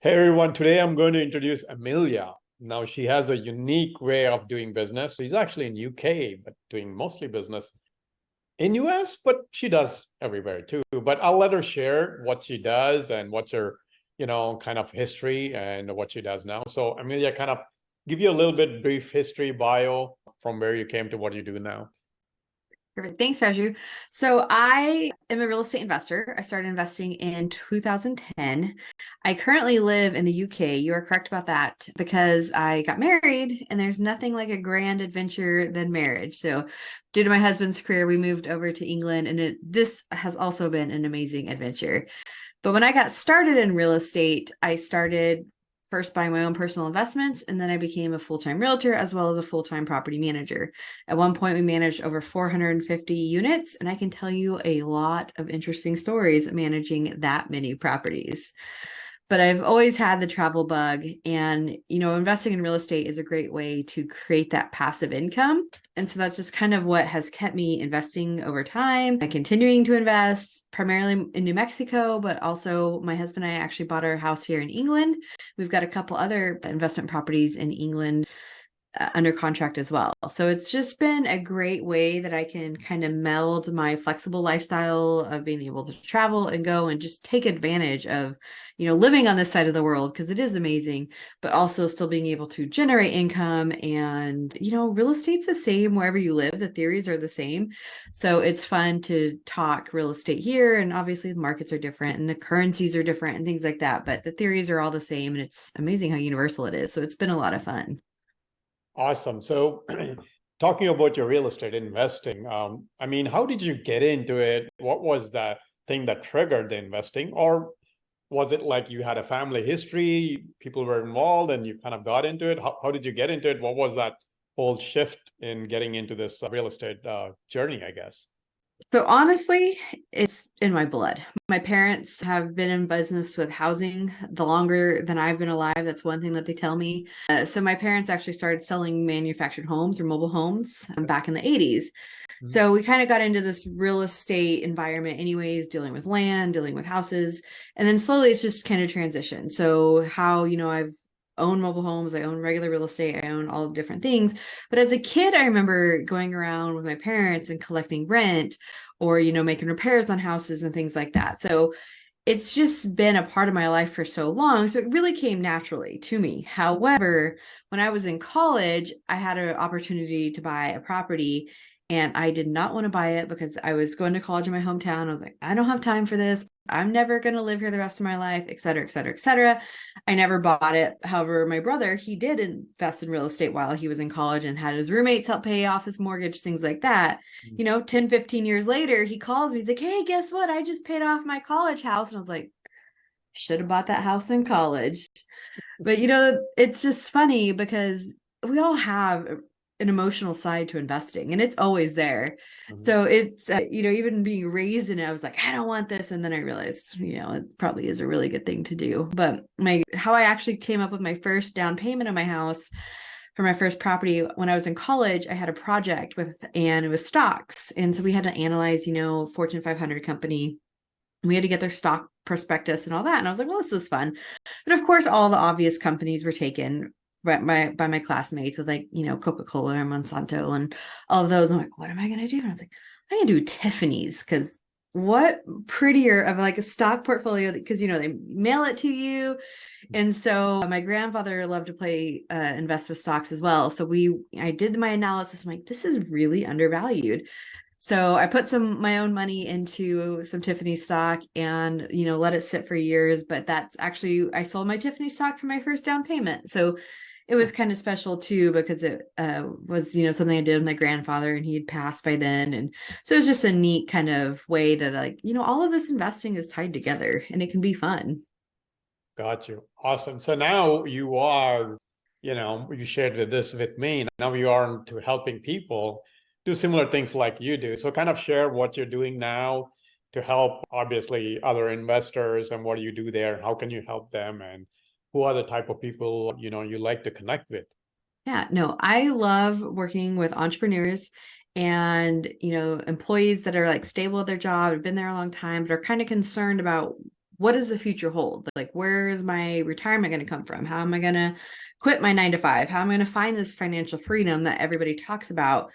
Hey everyone, today I'm going to introduce Amelia. Now she has a unique way of doing business. She's actually in UK, but doing mostly business in US, but she does everywhere too. But I'll let her share what she does and what's her, kind of history and what she does now. So Amelia, kind of give you a little bit brief history bio from where you came to what you do now. Perfect. Thanks, Raju. So I am a real estate investor. I started investing in 2010. I currently live in the UK. You are correct about that because I got married and there's nothing like a grand adventure than marriage. So due to my husband's career, we moved over to England and this has also been an amazing adventure. But when I got started in real estate, I started first buying my own personal investments, and then I became a full-time realtor as well as a full-time property manager. At one point, we managed over 450 units, and I can tell you a lot of interesting stories managing that many properties. But I've always had the travel bug, and investing in real estate is a great way to create that passive income. And so that's just kind of what has kept me investing over time and continuing to invest primarily in New Mexico, but also my husband and I actually bought our house here in England. We've got a couple other investment properties in England under contract as well. So it's just been a great way that I can kind of meld my flexible lifestyle of being able to travel and go and just take advantage of, living on this side of the world because it is amazing, but also still being able to generate income. And, real estate's the same wherever you live. The theories are the same. So it's fun to talk real estate here. And obviously the markets are different and the currencies are different and things like that. But the theories are all the same. And it's amazing how universal it is. So it's been a lot of fun. Awesome. So, talking about your real estate investing, I mean, how did you get into it? What was the thing that triggered the investing? Or was it like you had a family history, people were involved, and you kind of got into it? How did you get into it? What was that whole shift in getting into this real estate journey, I guess? So honestly, it's in my blood. My parents have been in business with housing the longer than I've been alive. That's one thing that they tell me. So my parents actually started selling manufactured homes or mobile homes back in the 80s. Mhm. So we kind of got into this real estate environment anyways, dealing with land, dealing with houses, and then slowly it's just kind of transitioned. So how, I've own mobile homes, I own regular real estate, I own all the different things. But as a kid, I remember going around with my parents and collecting rent or, making repairs on houses and things like that. So it's just been a part of my life for so long. So it really came naturally to me. However, when I was in college, I had an opportunity to buy a property and I did not want to buy it because I was going to college in my hometown. I was like, I don't have time for this. I'm never going to live here the rest of my life, et cetera, et cetera, et cetera. I never bought it. However, my brother, he did invest in real estate while he was in college and had his roommates help pay off his mortgage, things like that. 10, 15 years later, he calls me. He's like, hey, guess what? I just paid off my college house. And I was like, should have bought that house in college. But, it's just funny because we all have an emotional side to investing and it's always there. Mhm. So it's, even being raised in it, I was like, I don't want this. And then I realized, it probably is a really good thing to do. But how I actually came up with my first down payment on my house for my first property when I was in college, I had a project and it was stocks. And so we had to analyze, Fortune 500 company. We had to get their stock prospectus and all that. And I was like, well, this is fun. But of course, all the obvious companies were taken by my classmates with like, Coca-Cola and Monsanto and all of those. I'm like, what am I going to do? And I was like, I'm going to do Tiffany's because what prettier of like a stock portfolio because, they mail it to you. And so my grandfather loved to play invest with stocks as well. So I did my analysis. I'm like, this is really undervalued. So I put my own money into some Tiffany stock and, let it sit for years. But that's actually, I sold my Tiffany stock for my first down payment. So it was kind of special too, because it was, something I did with my grandfather and he had passed by then. And so it was just a neat kind of way to like, all of this investing is tied together and it can be fun. Got you. Awesome. So now you are, you shared this with me. Now you are into helping people do similar things like you do. So kind of share what you're doing now to help obviously other investors and what do you do there? How can you help them? And who are the type of people, you like to connect with? Yeah, no, I love working with entrepreneurs and, employees that are like stable at their job, have been there a long time, but are kind of concerned about what does the future hold? Like, where is my retirement going to come from? How am I going to quit my 9 to 5? How am I going to find this financial freedom that everybody talks about?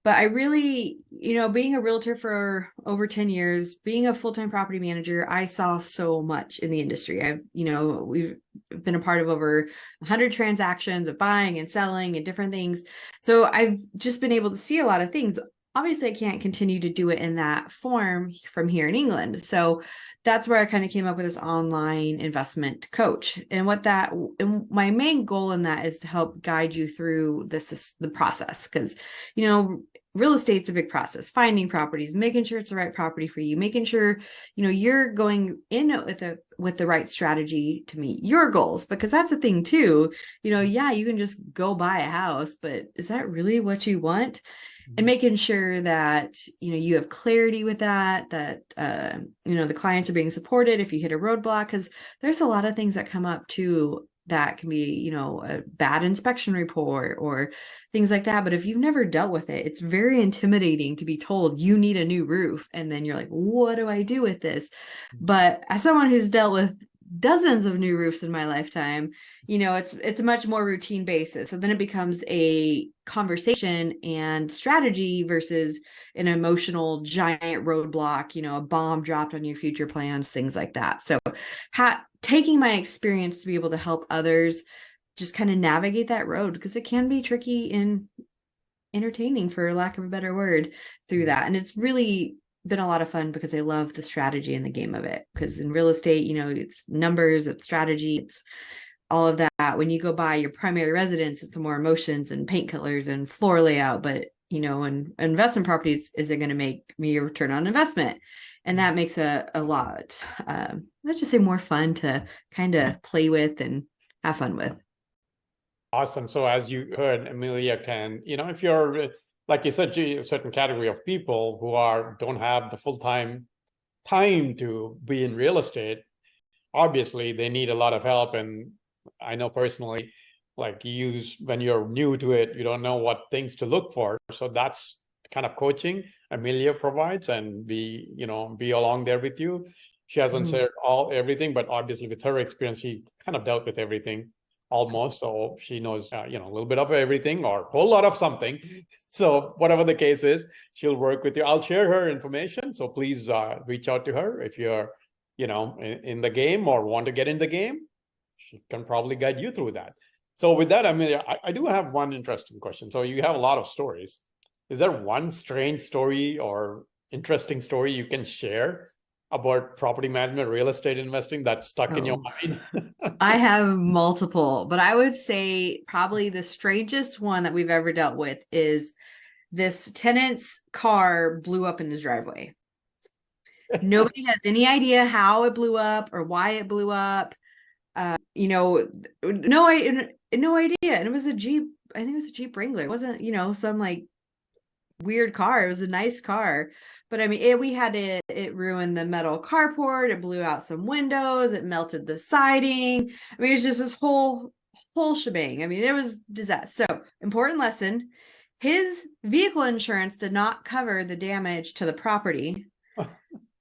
But I really, being a realtor for over 10 years, being a full-time property manager, I saw so much in the industry. We've been a part of over 100 transactions of buying and selling and different things. So I've just been able to see a lot of things. Obviously, I can't continue to do it in that form from here in England. So that's where I kind of came up with this online investment coach. And my main goal in that is to help guide you through the process. Because, real estate's a big process, finding properties, making sure it's the right property for you, making sure, you're going in with the right strategy to meet your goals, because that's the thing too. Yeah, you can just go buy a house, but is that really what you want? And making sure that, you have clarity with that the clients are being supported if you hit a roadblock, because there's a lot of things that come up too that can be, a bad inspection report or things like that. But if you've never dealt with it, it's very intimidating to be told you need a new roof. And then you're like, what do I do with this? But as someone who's dealt with dozens of new roofs in my lifetime, it's a much more routine basis. So then it becomes a conversation and strategy versus an emotional giant roadblock, a bomb dropped on your future plans, things like that. So taking my experience to be able to help others just kind of navigate that road, because it can be tricky and entertaining, for lack of a better word, through that. And it's really been a lot of fun because I love the strategy and the game of it. Because in real estate, it's numbers, it's strategy, it's all of that. When you go buy your primary residence, it's more emotions and paint colors and floor layout. But in investment properties, is it going to make me a return on investment? And that makes a lot, let's just say, more fun to kind of play with and have fun with. Awesome. So as you heard, Amelia can, if you're, like you said, a certain category of people who don't have the full-time time to be in real estate, obviously they need a lot of help. And I know personally, like when you're new to it, you don't know what things to look for. So that's the kind of coaching Amelia provides, and be along there with you. She hasn't shared everything, but obviously with her experience, she kind of dealt with everything almost. So she knows, a little bit of everything or a whole lot of something. So whatever the case is, she'll work with you. I'll share her information. So please reach out to her if you're, in the game or want to get in the game. She can probably guide you through that. So with that, Amelia, I do have one interesting question. So you have a lot of stories. Is there one strange story or interesting story you can share about property management, real estate investing that's stuck in your mind? I have multiple, but I would say probably the strangest one that we've ever dealt with is this tenant's car blew up in his driveway. Nobody has any idea how it blew up or why it blew up. No idea. And it was a Jeep. I think it was a Jeep Wrangler. It wasn't, some like weird car. It was a nice car. But I mean, it ruined the metal carport. It blew out some windows. It melted the siding. I mean, it was just this whole shebang. I mean, it was disaster. So, important lesson. His vehicle insurance did not cover the damage to the property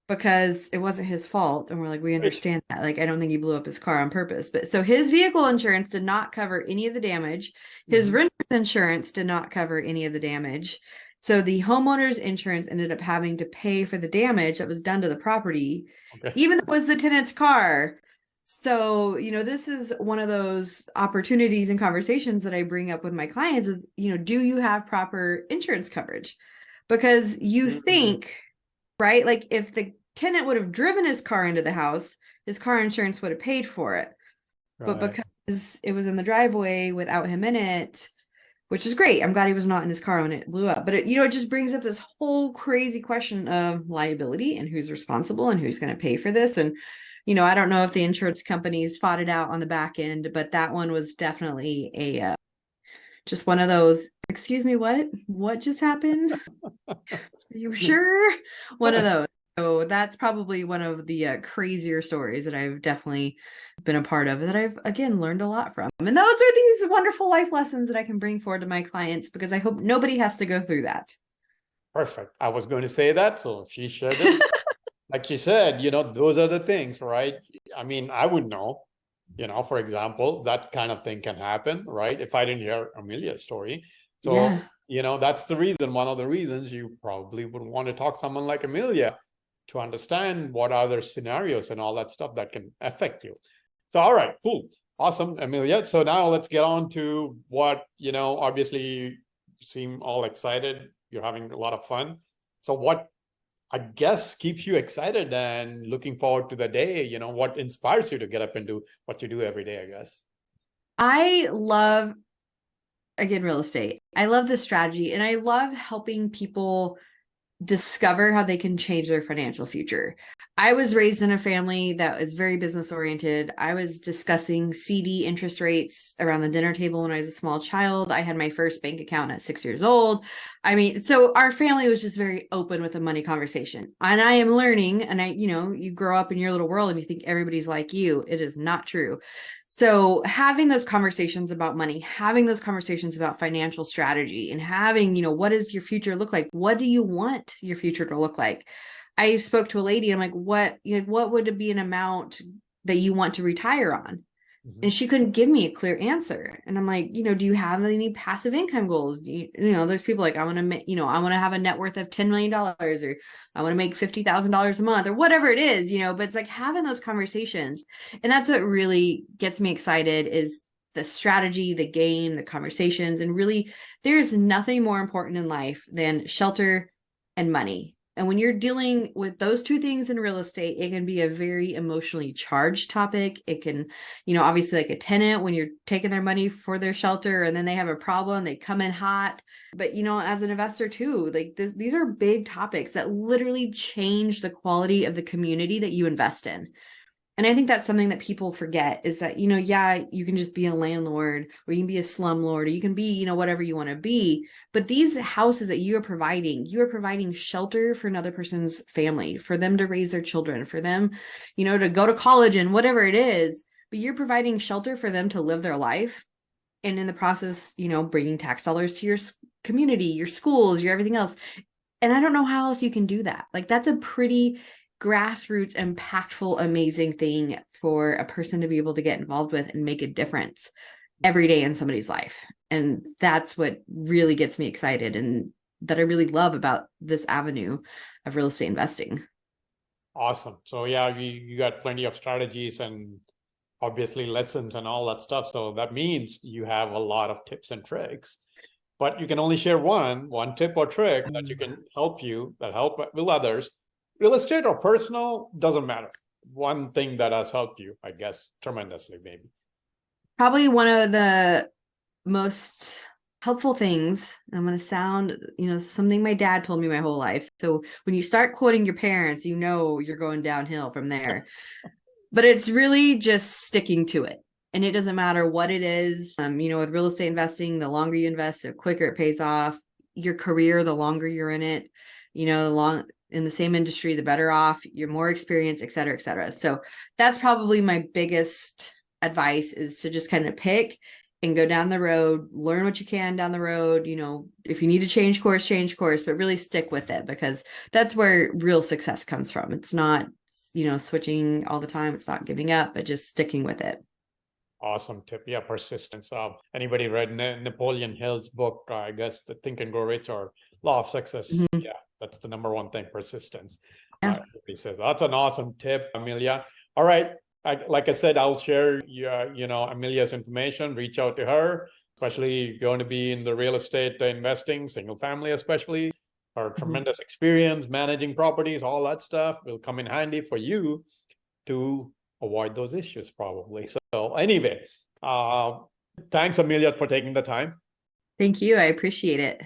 because it wasn't his fault. And we're like, we understand that. Like, I don't think he blew up his car on purpose. But so his vehicle insurance did not cover any of the damage. His renter's insurance did not cover any of the damage. So the homeowner's insurance ended up having to pay for the damage that was done to the property, even though it was the tenant's car. So, this is one of those opportunities and conversations that I bring up with my clients is, do you have proper insurance coverage? Because you think, right? Like if the tenant would have driven his car into the house, his car insurance would have paid for it. Right. But because it was in the driveway without him in it, which is great. I'm glad he was not in his car when it blew up. But it just brings up this whole crazy question of liability and who's responsible and who's going to pay for this. And, I don't know if the insurance companies fought it out on the back end, but that one was definitely just one of those, excuse me, what just happened? Are you sure? One of those. So that's probably one of the crazier stories that I've definitely been a part of that I've, again, learned a lot from. And those are these wonderful life lessons that I can bring forward to my clients because I hope nobody has to go through that. Perfect. I was going to say that. So she shared it. like you said, those are the things, right? I mean, I would know, for example, that kind of thing can happen, right? If I didn't hear Amelia's story. So, Yeah. that's the reason, one of the reasons you probably would want to talk to someone like Amelia to understand what other scenarios and all that stuff that can affect you. So, all right, cool. Awesome, Amelia. So now let's get on to what, obviously you seem all excited. You're having a lot of fun. So what, I guess, keeps you excited and looking forward to the day? What inspires you to get up and do what you do every day, I guess? I love, again, real estate. I love the strategy and I love helping people discover how they can change their financial future. I was raised in a family that is very business oriented. I was discussing CD interest rates around the dinner table when I was a small child. I had my first bank account at 6 years old. I mean, so our family was just very open with a money conversation. And I am learning, and you grow up in your little world and you think everybody's like you. It is not true. So having those conversations about money, having those conversations about financial strategy, and having, what does your future look like? What do you want your future to look like? I spoke to a lady. I'm like, what would it be an amount that you want to retire on? And she couldn't give me a clear answer. And I'm like, do you have any passive income goals? There's people like, I want to make, I want to have a net worth of $10 million, or I want to make $50,000 a month, or whatever it is, but it's like having those conversations. And that's what really gets me excited, is the strategy, the game, the conversations. And really, there's nothing more important in life than shelter and money. And when you're dealing with those two things in real estate, it can be a very emotionally charged topic. It can, obviously, like a tenant, when you're taking their money for their shelter and then they have a problem, they come in hot. But, as an investor too, like these are big topics that literally change the quality of the community that you invest in. And I think that's something that people forget, is that, yeah, you can just be a landlord, or you can be a slumlord, or you can be, whatever you want to be. But these houses that you are providing shelter for another person's family, for them to raise their children, for them, to go to college and whatever it is. But you're providing shelter for them to live their life. And in the process, bringing tax dollars to your community, your schools, your everything else. And I don't know how else you can do that. Like, that's a pretty grassroots, impactful, amazing thing for a person to be able to get involved with and make a difference every day in somebody's life. And that's what really gets me excited, and that I really love about this avenue of real estate investing. Awesome. So yeah, you got plenty of strategies and obviously lessons and all that stuff. So that means you have a lot of tips and tricks, but you can only share one tip or trick that you can help with others. Real estate or personal, doesn't matter. One thing that has helped you, I guess, tremendously, maybe. Probably one of the most helpful things, I'm going to sound, something my dad told me my whole life. So when you start quoting your parents, you're going downhill from there. But it's really just sticking to it. And it doesn't matter what it is. With real estate investing, the longer you invest, the quicker it pays off. Your career, the longer you're in it, long in the same industry, the better off, you're more experienced, et cetera, et cetera. So that's probably my biggest advice, is to just kind of pick and go down the road, learn what you can down the road. If you need to change course, but really stick with it, because that's where real success comes from. It's not, switching all the time. It's not giving up, but just sticking with it. Awesome tip. Yeah, persistence. Anybody read Napoleon Hill's book, I guess, The Think and Grow Rich or Law of Success? Mm-hmm. Yeah, that's the number one thing, persistence. Yeah. He says that's an awesome tip, Amelia. All right. Like I said, I'll share Amelia's information. Reach out to her, especially going to be in the real estate investing, single family especially. Her tremendous experience managing properties, all that stuff will come in handy for you to avoid those issues probably. So anyway, thanks Amelia for taking the time. Thank you. I appreciate it.